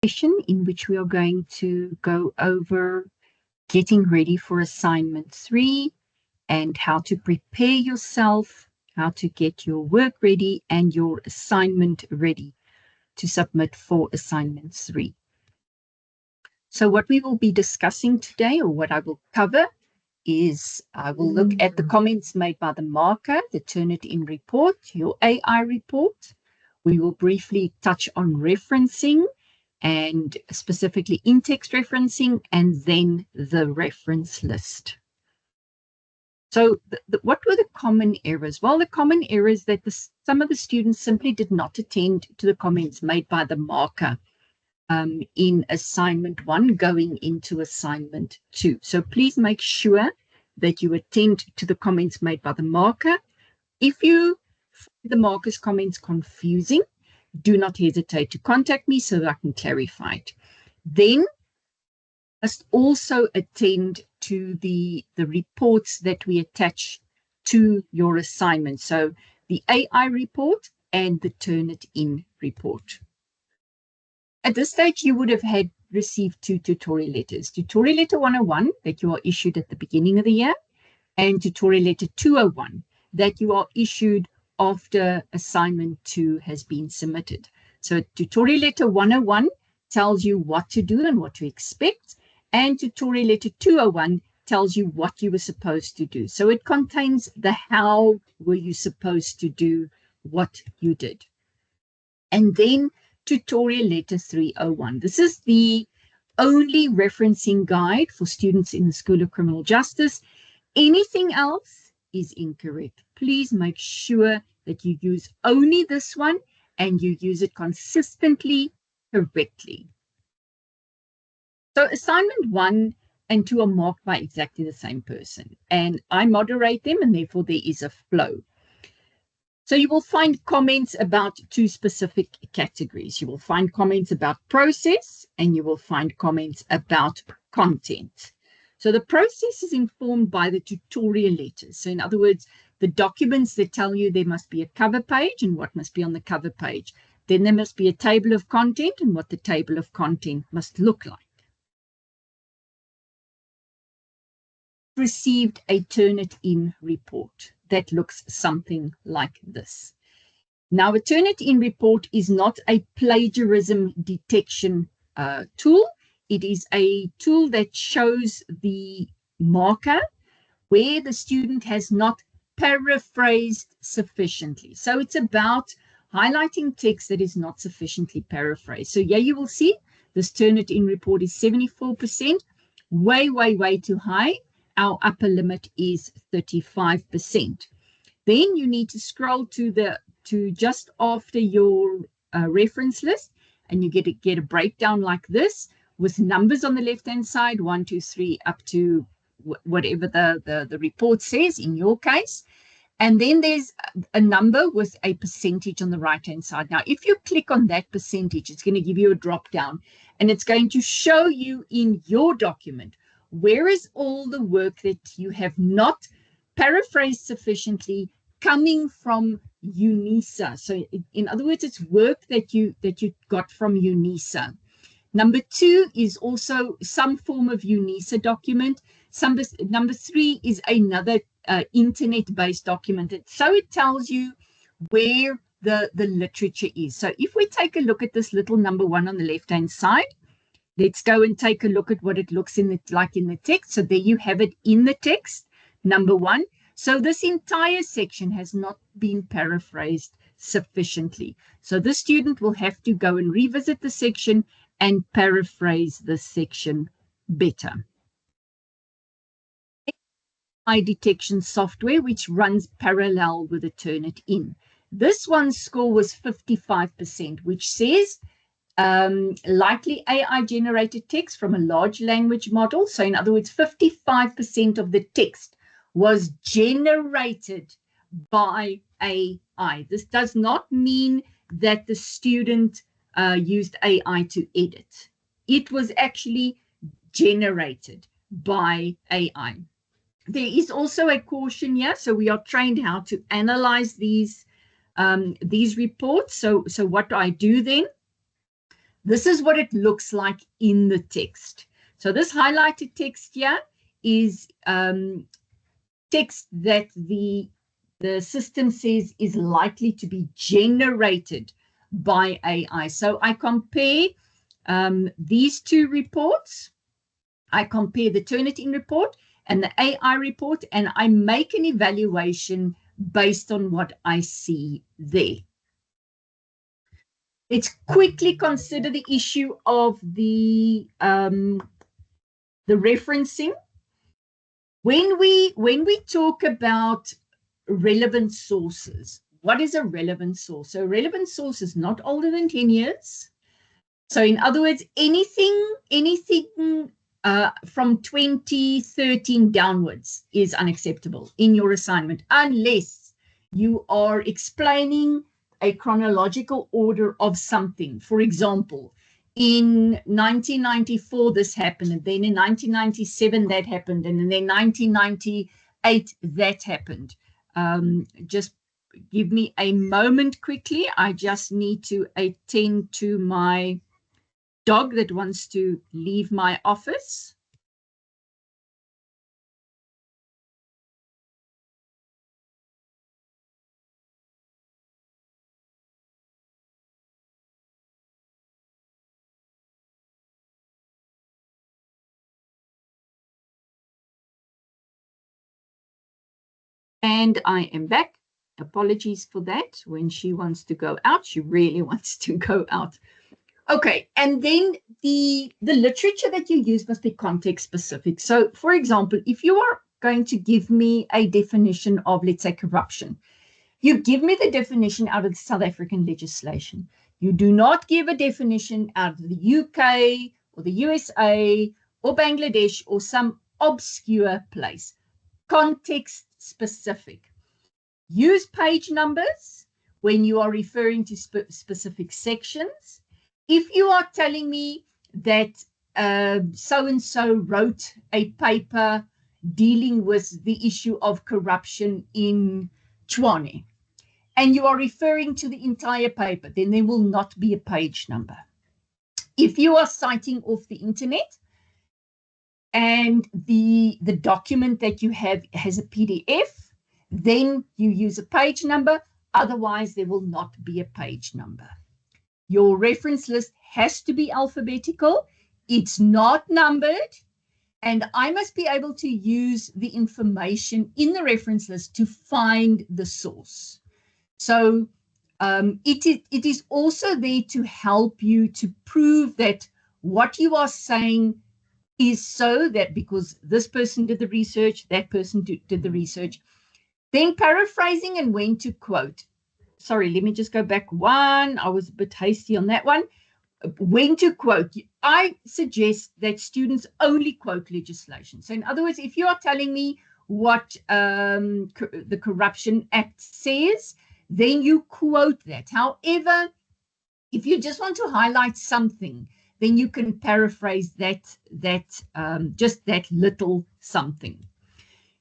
session in which we are going to go over getting ready for assignment 3 and how to prepare yourself, how to get your work ready and your assignment ready to submit for assignment 3. So what we will be discussing today, or what I will cover, is I will look at the comments made by the marker, the Turnitin report, your AI report. We will briefly touch on referencing, and specifically in-text referencing, and then the reference list. So what were the common errors? Well, the common errors that some of the students simply did not attend to the comments made by the marker in assignment 1 going into assignment 2. So please make sure that you attend to the comments made by the marker. If you find the marker's comments confusing, do not hesitate to contact me so that I can clarify it. Then must also attend to the reports that we attach to your assignment. So the AI report and the Turnitin report. At this stage, you would have received 2 tutorial letters. Tutorial letter 101 that you are issued at the beginning of the year, and tutorial letter 201 that you are issued after assignment 2 has been submitted. So tutorial letter 101 tells you what to do and what to expect, and tutorial letter 201 tells you what you were supposed to do. So it contains the how were you supposed to do what you did. And then tutorial letter 301. This is the only referencing guide for students in the School of Criminal Justice. Anything else is incorrect. Please make sure that you use only this one and you use it consistently, correctly. So assignment 1 and 2 are marked by exactly the same person, and I moderate them, and therefore there is a flow. So you will find comments about 2 specific categories. You will find comments about process, and you will find comments about content. So the process is informed by the tutorial letters. So in other words, the documents that tell you there must be a cover page and what must be on the cover page. Then there must be a table of content and what the table of content must look like. Received a Turnitin report that looks something like this. Now, a Turnitin report is not a plagiarism detection tool. It is a tool that shows the marker where the student has not paraphrased sufficiently. So it's about highlighting text that is not sufficiently paraphrased. So yeah, you will see this Turnitin report is 74%, way, way, way too high. Our upper limit is 35%. Then you need to scroll to just after your reference list, and you get a breakdown like this with numbers on the left-hand side, 1, 2, 3, up to whatever the report says in your case. And then there's a number with a percentage on the right-hand side. Now, if you click on that percentage, it's going to give you a drop-down, and it's going to show you in your document where is all the work that you have not paraphrased sufficiently coming from UNISA. So in other words, it's work that you got from UNISA. Number 2 is also some form of UNISA document. Number 3 is another internet-based document. So it tells you where the literature is. So if we take a look at this little number 1 on the left-hand side, let's go and take a look at what it looks like in the text. So there you have it in the text, number 1. So this entire section has not been paraphrased sufficiently. So the student will have to go and revisit the section and paraphrase the section better. AI detection software, which runs parallel with the Turnitin. This one's score was 55%, which says likely AI-generated text from a large language model. So in other words, 55% of the text was generated by AI. This does not mean that the student used AI to edit. It was actually generated by AI. There is also a caution here. So we are trained how to analyze these reports. So what do I do then? This is what it looks like in the text. So this highlighted text here is text that the system says is likely to be generated by AI. So I compare these two reports. I compare the Turnitin report and the AI report, and I make an evaluation based on what I see there. Let's quickly consider the issue of the referencing. When we talk about relevant sources, what is a relevant source? So a relevant source is not older than 10 years. So in other words, anything from 2013 downwards is unacceptable in your assignment, unless you are explaining a chronological order of something. For example, in 1994, this happened, and then in 1997, that happened, and then in 1998, that happened. Just give me a moment quickly. I just need to attend to my dog that wants to leave my office. And I am back. Apologies for that. When she wants to go out, she really wants to go out. Okay, and then the literature that you use must be context specific. So, for example, if you are going to give me a definition of, let's say, corruption, you give me the definition out of the South African legislation. You do not give a definition out of the UK or the USA or Bangladesh or some obscure place. Context specific. Use page numbers when you are referring to specific sections. If you are telling me that so-and-so wrote a paper dealing with the issue of corruption in Tshwane, and you are referring to the entire paper, then there will not be a page number. If you are citing off the internet and the document that you have has a PDF, then you use a page number. Otherwise, there will not be a page number. Your reference list has to be alphabetical. It's not numbered. And I must be able to use the information in the reference list to find the source. So it is also there to help you to prove that what you are saying is so, that because this person did the research, that person did the research. Then paraphrasing and when to quote. Sorry, let me just go back one. I was a bit hasty on that one. When to quote. I suggest that students only quote legislation. So in other words, if you are telling me what the Corruption Act says, then you quote that. However, if you just want to highlight something, then you can paraphrase just that little something.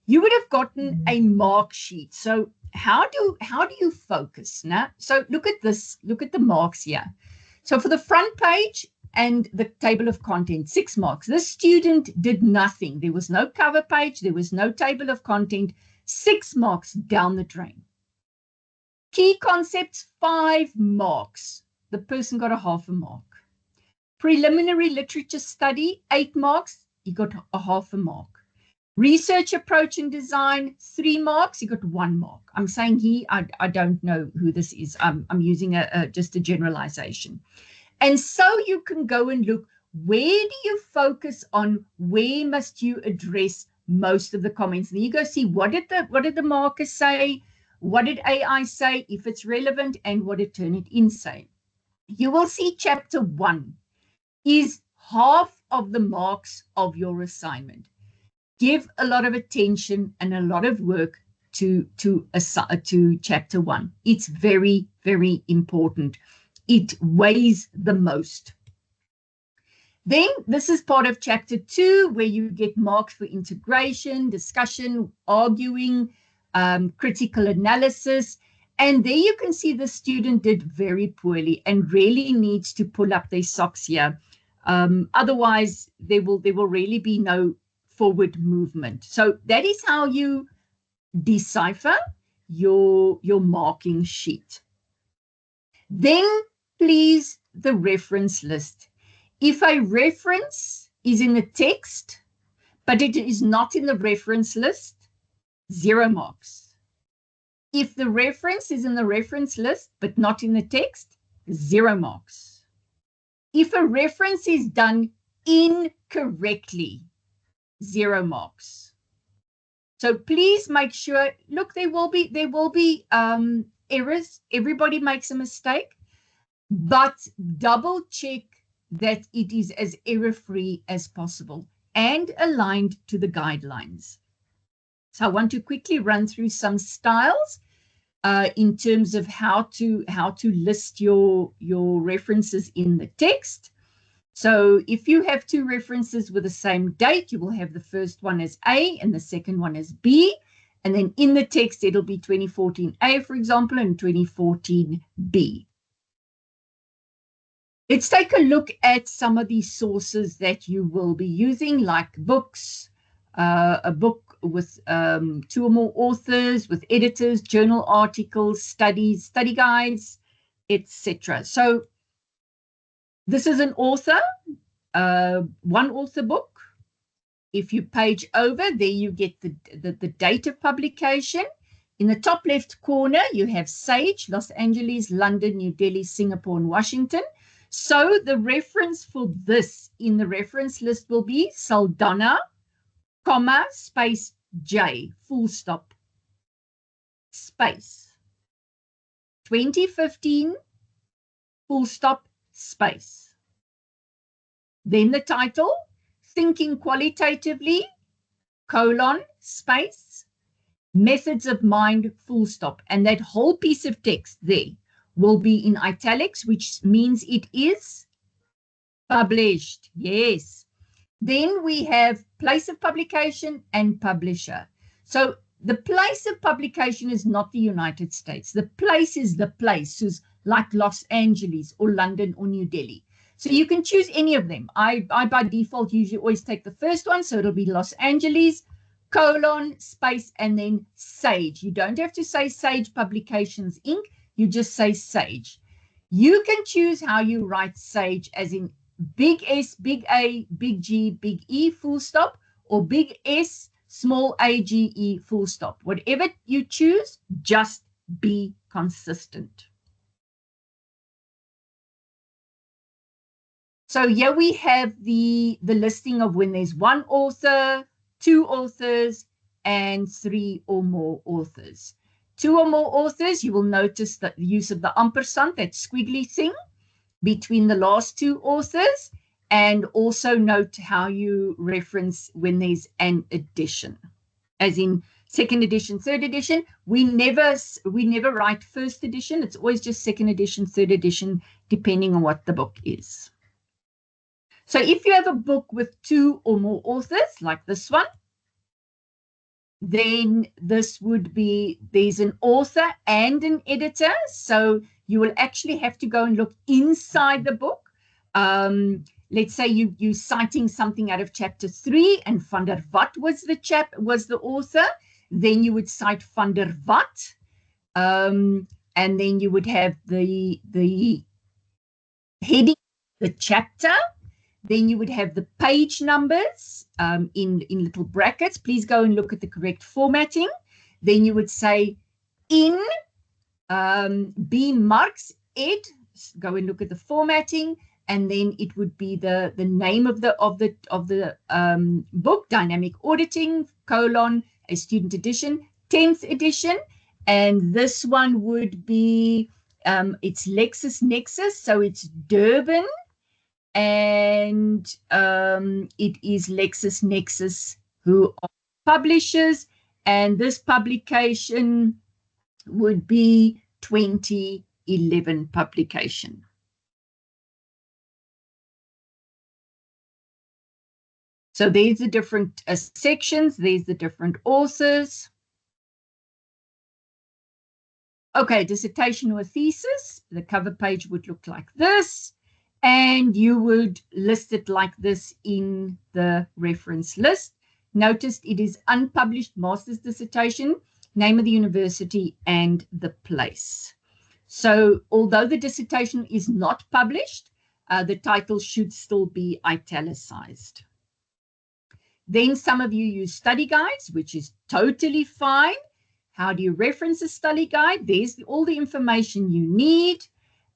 You would have gotten a mark sheet. So how do you focus now? So look at this, look at the marks here. So for the front page and the table of content, 6 marks. This student did nothing. There was no cover page, there was no table of content, 6 marks down the drain. Key concepts, 5 marks. The person got a half a mark. Preliminary literature study, 8 marks. He got a half a mark. Research approach and design, 3 marks. He got 1 mark. I'm saying I don't know who this is. I'm using just a generalization. And so you can go and look, where do you focus on? Where must you address most of the comments? And you go see, what did the markers say? What did AI say, if it's relevant, and what did Turnitin say? You will see chapter 1 is half of the marks of your assignment. Give a lot of attention and a lot of work to chapter 1. It's very, very important. It weighs the most. Then this is part of chapter 2, where you get marks for integration, discussion, arguing, critical analysis. And there you can see the student did very poorly and really needs to pull up their socks here. Otherwise, there will really be no forward movement. So that is how you decipher your marking sheet. Then please, the reference list. If a reference is in the text, but it is not in the reference list, 0 marks. If the reference is in the reference list, but not in the text, 0 marks. If a reference is done incorrectly, 0 marks. So please make sure, look, there will be errors. Everybody makes a mistake, but double check that it is as error-free as possible and aligned to the guidelines. So I want to quickly run through some styles in terms of how to list your references in the text. So if you have 2 references with the same date, you will have the first one as A and the second one as B. And then in the text, it'll be 2014A, for example, and 2014B. Let's take a look at some of these sources that you will be using, like books, a book with 2 or more authors, with editors, journal articles, studies, study guides, etc. So this is an author, one author book. If you page over, there you get the date of publication. In the top left corner, you have Sage, Los Angeles, London, New Delhi, Singapore, and Washington. So the reference for this in the reference list will be Saldana, comma, space J, full stop, space. 2015, full stop, space. Then the title, Thinking Qualitatively, colon, space, Methods of Mind, full stop. And that whole piece of text there will be in italics, which means it is published. Yes. Then we have place of publication and publisher. So the place of publication is not the United States. The place is the place, so like Los Angeles or London or New Delhi. So you can choose any of them. I by default usually always take the first one. So it'll be Los Angeles, colon, space, and then Sage. You don't have to say Sage Publications, Inc. You just say Sage. You can choose how you write Sage, as in big S, big A, big G, big E, full stop, or big S, small a, G, E, full stop. Whatever you choose, just be consistent. So here we have the listing of when there's 1 author, 2 authors, and 3 or more authors. 2 or more authors, you will notice that the use of the ampersand, that squiggly thing, between the last 2 authors, and also note how you reference when there's an edition, as in 2nd edition, 3rd edition. We never write 1st edition. It's always just 2nd edition, 3rd edition, depending on what the book is. So if you have a book with 2 or more authors, like this one, then this would be, there's an author and an editor. So you will actually have to go and look inside the book. Let's say you're citing something out of chapter 3 and van der Walt was the author. Then you would cite van der Walt. And then you would have the heading, the chapter. Then you would have the page numbers in little brackets. Please go and look at the correct formatting. Then you would say in B marks ed. Go and look at the formatting, and then it would be the name of the book, Dynamic Auditing, colon, a student edition, 10th edition. And this one would be, it's LexisNexis, so it's Durban. And it is LexisNexis who are publishers, and this publication would be 2011 publication. So there's the different sections, there's the different authors. Okay, dissertation or thesis, the cover page would look like this, and you would list it like this in the reference list. Notice it is unpublished master's dissertation, name of the university, and the place. So although the dissertation is not published, the title should still be italicized. Then some of you use study guides, which is totally fine. How do you reference a study guide? There's all the information you need.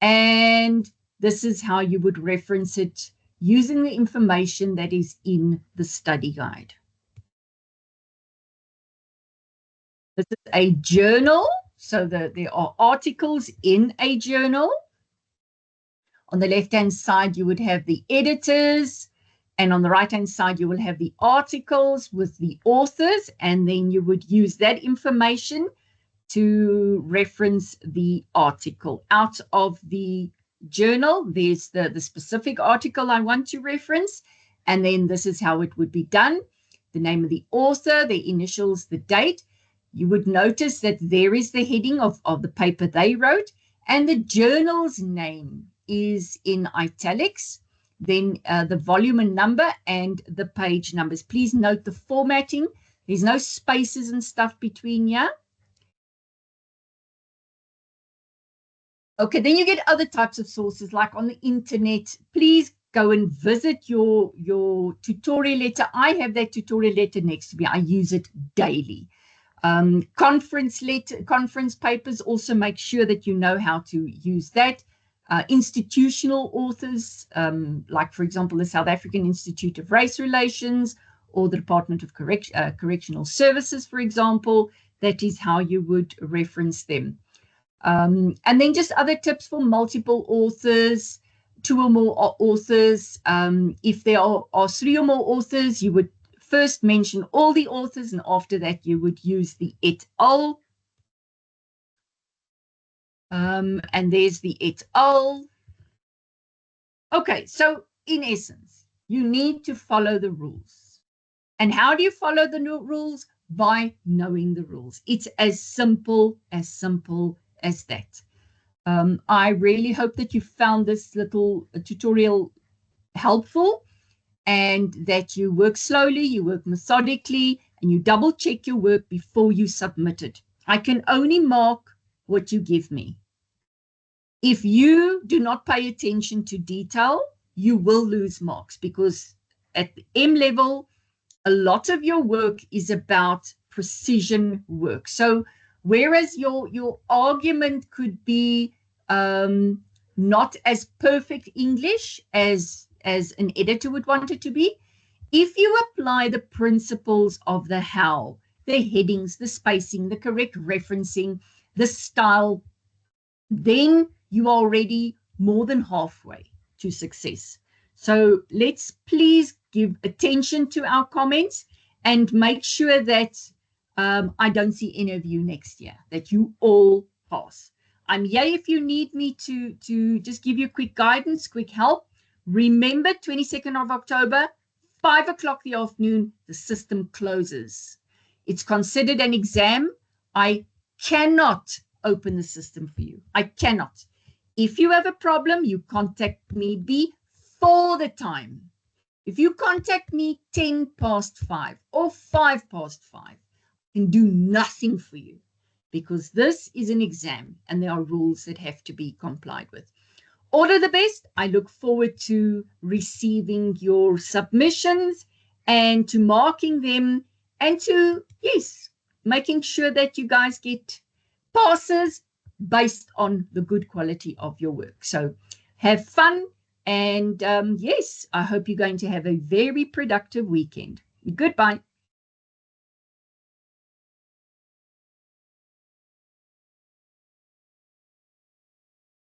And this is how you would reference it using the information that is in the study guide. This is a journal. So there are articles in a journal. On the left-hand side, you would have the editors. And on the right-hand side, you will have the articles with the authors, and then you would use that information to reference the article. Out of the journal, there's the specific article I want to reference, and then this is how it would be done. The name of the author, the initials, the date. You would notice that there is the heading of the paper they wrote, and the journal's name is in italics. Then the volume and number and the page numbers. Please note the formatting. There's no spaces and stuff between here. Okay, then you get other types of sources like on the internet. Please go and visit your tutorial letter. I have that tutorial letter next to me. I use it daily. Conference papers, also make sure that you know how to use that. Institutional authors, like, for example, the South African Institute of Race Relations or the Department of Correctional Services, for example, that is how you would reference them. And then just other tips for multiple authors, 2 or more authors. If there are 3 or more authors, you would first mention all the authors, and after that, you would use the et al. And there's the et al. Okay, so in essence, you need to follow the rules. And how do you follow the rules? By knowing the rules. It's as simple as that. I really hope that you found this little tutorial helpful and that you work slowly, you work methodically, and you double check your work before you submit it. I can only mark what you give me. If you do not pay attention to detail, you will lose marks, because at the M level, a lot of your work is about precision work. So whereas your argument could be not as perfect English as an editor would want it to be, if you apply the principles of the how, the headings, the spacing, the correct referencing, the style, then you are already more than halfway to success. So let's please give attention to our comments and make sure that I don't see any of you next year, that you all pass. I'm here if you need me to just give you quick guidance, quick help. Remember, 22nd of October, 5 o'clock the afternoon, the system closes. It's considered an exam. I cannot open the system for you. I cannot. If you have a problem, you contact me before the time. If you contact me 10 past 5 or 5 past 5, I can do nothing for you, because this is an exam and there are rules that have to be complied with. All of the best. I look forward to receiving your submissions and to marking them and to, yes, making sure that you guys get passes based on the good quality of your work. So have fun. And yes, I hope you're going to have a very productive weekend. Goodbye.